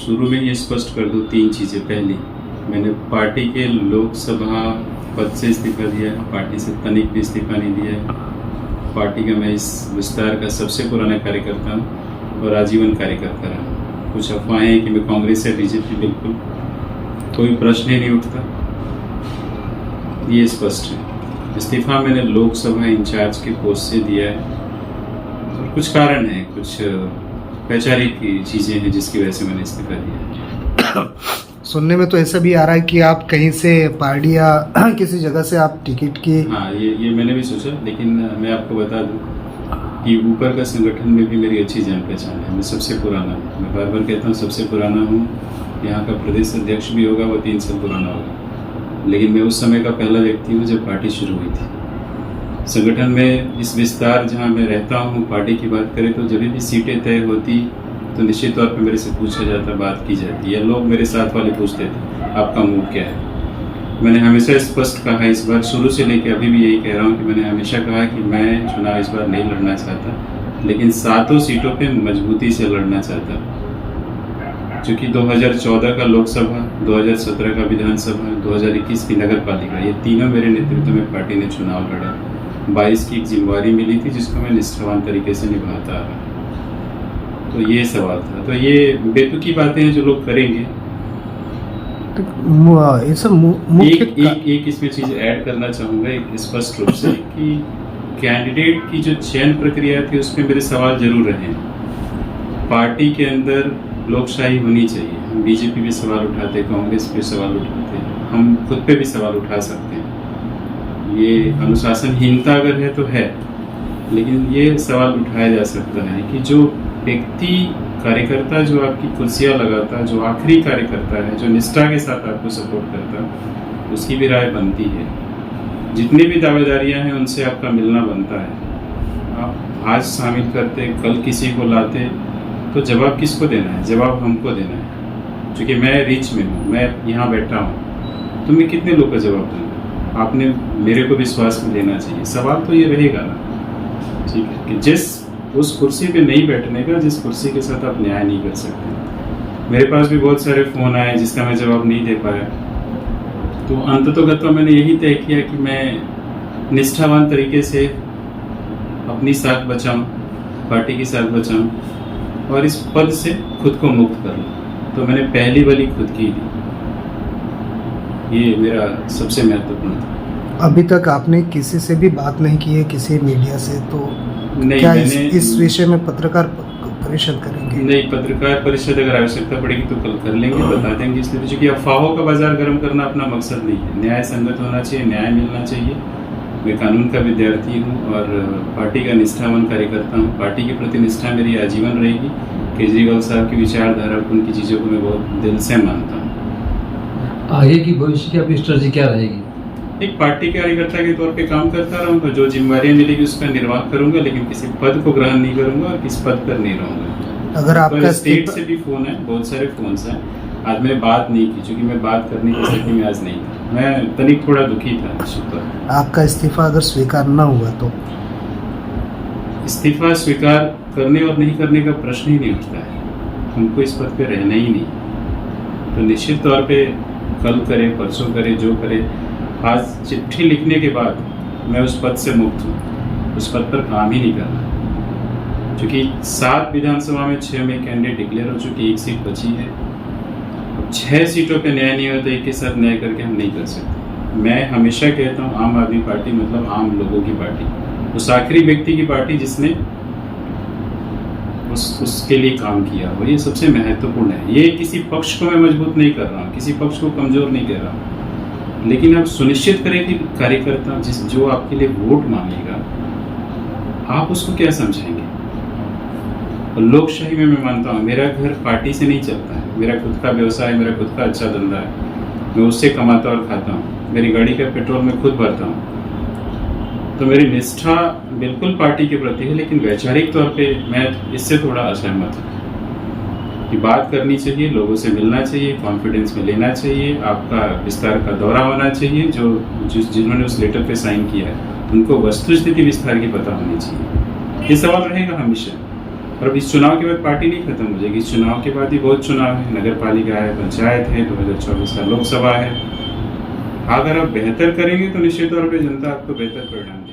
शुरू में ही स्पष्ट कर दूं 3 चीज़ें। पहली, मैंने पार्टी के लोकसभा पद से इस्तीफा दिया है, पार्टी से तनिक भी इस्तीफा नहीं दिया है। पार्टी का मैं इस विस्तार का सबसे पुराना कार्यकर्ता हूँ और आजीवन कार्यकर्ता रहा हूँ। कुछ अफवाहें हैं कि मैं कांग्रेस या बीजेपी, बिल्कुल कोई प्रश्न ही नहीं उठता, ये स्पष्ट है। इस्तीफा मैंने लोकसभा इंचार्ज के पोस्ट से दिया है और कुछ कारण है, कुछ वैचारिक चीज़ें हैं जिसकी वजह से मैंने इस्तीफा दिया। सुनने में तो ऐसा भी आ रहा है कि आप कहीं से पार्टी या किसी जगह से आप टिकट की। हाँ, ये मैंने भी सोचा, लेकिन मैं आपको बता दूं कि ऊपर का संगठन में भी मेरी अच्छी जान पहचान है। मैं सबसे पुराना हूँ, मैं बार बार कहता हूँ सबसे पुराना हूँ। यहाँ का प्रदेश अध्यक्ष भी होगा वो 3 साल पुराना होगा, लेकिन मैं उस समय का पहला व्यक्ति हूँ जब पार्टी शुरू हुई थी। संगठन में इस विस्तार जहाँ मैं रहता हूँ, पार्टी की बात करें तो जब भी सीटें तय होती तो निश्चित तौर पर मेरे से पूछा जाता, बात की जाती, या लोग मेरे साथ वाले पूछते थे आपका मूड क्या है। मैंने हमेशा स्पष्ट कहा, इस बार शुरू से लेकर अभी भी यही कह रहा हूँ कि मैंने हमेशा कहा कि मैं चुनाव इस बार नहीं लड़ना चाहता, लेकिन 7 सीटों पे मजबूती से लड़ना चाहता। चूँकि 2014 का लोकसभा, 2017 का विधानसभा, 2021 की नगर पालिका, ये तीनों मेरे नेतृत्व में पार्टी ने चुनाव लड़ा। 22 की एक जिम्मेवारी मिली थी जिसको मैं निष्ठावान तरीके से निभाता रहा। तो ये सवाल था। तो ये बेतुकी बातें हैं जो लोग करेंगे। ये सब एक इसमें चीज ऐड करना चाहूँगा एक स्पष्ट रूप से कि कैंडिडेट की जो चयन प्रक्रिया थी उसमें मेरे सवाल जरूर रहे। पार्टी के अंदर लोकशाही होनी चाहिए। हम बीजेपी पे सवाल उठाते, कांग्रेस पे सवाल उठाते, हम खुद पे भी सवाल उठा सकते हैं। ये अनुशासनहीनता अगर है तो है, लेकिन ये सवाल उठाया जा सकता है कि जो व्यक्ति कार्यकर्ता जो आपकी कुर्सियां लगाता, जो आखिरी कार्यकर्ता है, जो निष्ठा के साथ आपको सपोर्ट करता, उसकी भी राय बनती है। जितनी भी दावेदारियां हैं उनसे आपका मिलना बनता है। आप आज शामिल करते, कल किसी को लाते, तो जवाब किसको देना है? जवाब हमको देना है। क्योंकि मैं रिच में हूँ, मैं यहाँ बैठा हूँ, तो मैं कितने लोग का जवाब दूँगा? आपने मेरे को विश्वास में लेना चाहिए। सवाल तो ये रहेगा ना, ठीक है, कि जिस उस कुर्सी पे नहीं बैठने का, जिस कुर्सी के साथ आप न्याय नहीं कर सकते। मेरे पास भी बहुत सारे फ़ोन आए जिसका मैं जवाब नहीं दे पाया। तो अंततोगत्वा मैंने यही तय किया कि मैं निष्ठावान तरीके से अपनी साख बचाऊं, पार्टी की साख बचाऊं और इस पद से खुद को मुक्त कर लूं। तो मैंने पहली बलि खुद की दी। ये मेरा सबसे महत्वपूर्ण था। अभी तक आपने किसी से भी बात नहीं की है, किसी मीडिया से? तो नहीं, क्या इस विषय में पत्रकार परिषद करेंगे? नहीं, पत्रकार परिषद अगर आवश्यकता पड़ेगी तो कल कर लेंगे, बता देंगे। इसलिए क्योंकि अफवाहों का बाजार गर्म करना अपना मकसद नहीं है। न्याय संगत होना चाहिए, न्याय मिलना चाहिए। मैं कानून का विद्यार्थी हूँ और पार्टी का निष्ठावान कार्यकर्ता हूँ। पार्टी के प्रति निष्ठा मेरी आजीवन रहेगी। केजरीवाल साहब की विचारधारा, उनकी चीज़ों को मैं बहुत दिल से मानता हूँ। आगे की भविष्य की आपकी स्ट्रेटजी क्या रहेगी? एक पार्टी कार्यकर्ता के तौर पे काम करता रहूँगा, जो जिम्मेदारियाँ मिलेगी उसका निर्वाह करूंगा, लेकिन किसी पद को ग्रहण नहीं करूंगा और किस पद पर नहीं रहूंगा। अगर आपका स्टेट से भी फोन है, बहुत सारे फोन हैं। आज मैंने बात नहीं की क्योंकि मैं बात करने की स्थिति में आज नहीं था। मैं तनिक थोड़ा दुखी था। शुक्र। आपका इस्तीफा अगर स्वीकार न हुआ तो? इस्तीफा स्वीकार करने और नहीं करने का प्रश्न ही नहीं उठता है। हमको इस पद पे रहना ही नहीं। तो निश्चित तौर पे कल करे, परसों करे, जो करे, आज चिट्ठी लिखने के बाद मैं उस पद से मुक्त हूँ। उस पद पर काम ही नहीं करना, क्योंकि 7 विधानसभा में 6 में कैंडिडेट डिक्लेयर हो चुकी, 1 सीट बची है। 6 सीटों पे न्याय नहीं होता, एक के साथ न्याय करके हम नहीं कर सकते। मैं हमेशा कहता हूँ आम आदमी पार्टी मतलब आम लोगों की पार्टी, उस आखिरी व्यक्ति की पार्टी जिसने उसके लिए काम किया हो। ये सबसे महत्वपूर्ण है। ये किसी पक्ष को मैं मजबूत नहीं कर रहा हूँ, किसी पक्ष को कमजोर नहीं कर रहा हूँ, लेकिन आप सुनिश्चित करें कि कार्यकर्ता जो आपके लिए वोट मांगेगा, आप उसको क्या समझेंगे। और लोकशाही में मैं मानता हूँ मेरा घर पार्टी से नहीं चलता है। मेरा खुद का व्यवसाय, मेरा खुद का अच्छा धंधा है, मैं उससे कमाता और खाता हूँ। मेरी गाड़ी का पेट्रोल मैं खुद भरता हूँ। तो मेरी निष्ठा बिल्कुल पार्टी के प्रति है, लेकिन वैचारिक तौर पे मैं इससे थोड़ा असहमत हूँ कि बात करनी चाहिए, लोगों से मिलना चाहिए, कॉन्फिडेंस में लेना चाहिए, आपका विस्तार का दौरा होना चाहिए। जिन्होंने उस लेटर पे साइन किया है उनको वस्तुस्थिति विस्तार की पता होनी चाहिए। ये सवाल रहेगा हमेशा। और अब इस चुनाव के बाद पार्टी नहीं खत्म हो जाएगी। इस चुनाव के बाद ही बहुत चुनाव है, नगर पालिका है, पंचायत है, 2024 का लोकसभा है। अगर आप बेहतर करेंगे तो निश्चित तौर पे जनता आपको बेहतर परिणाम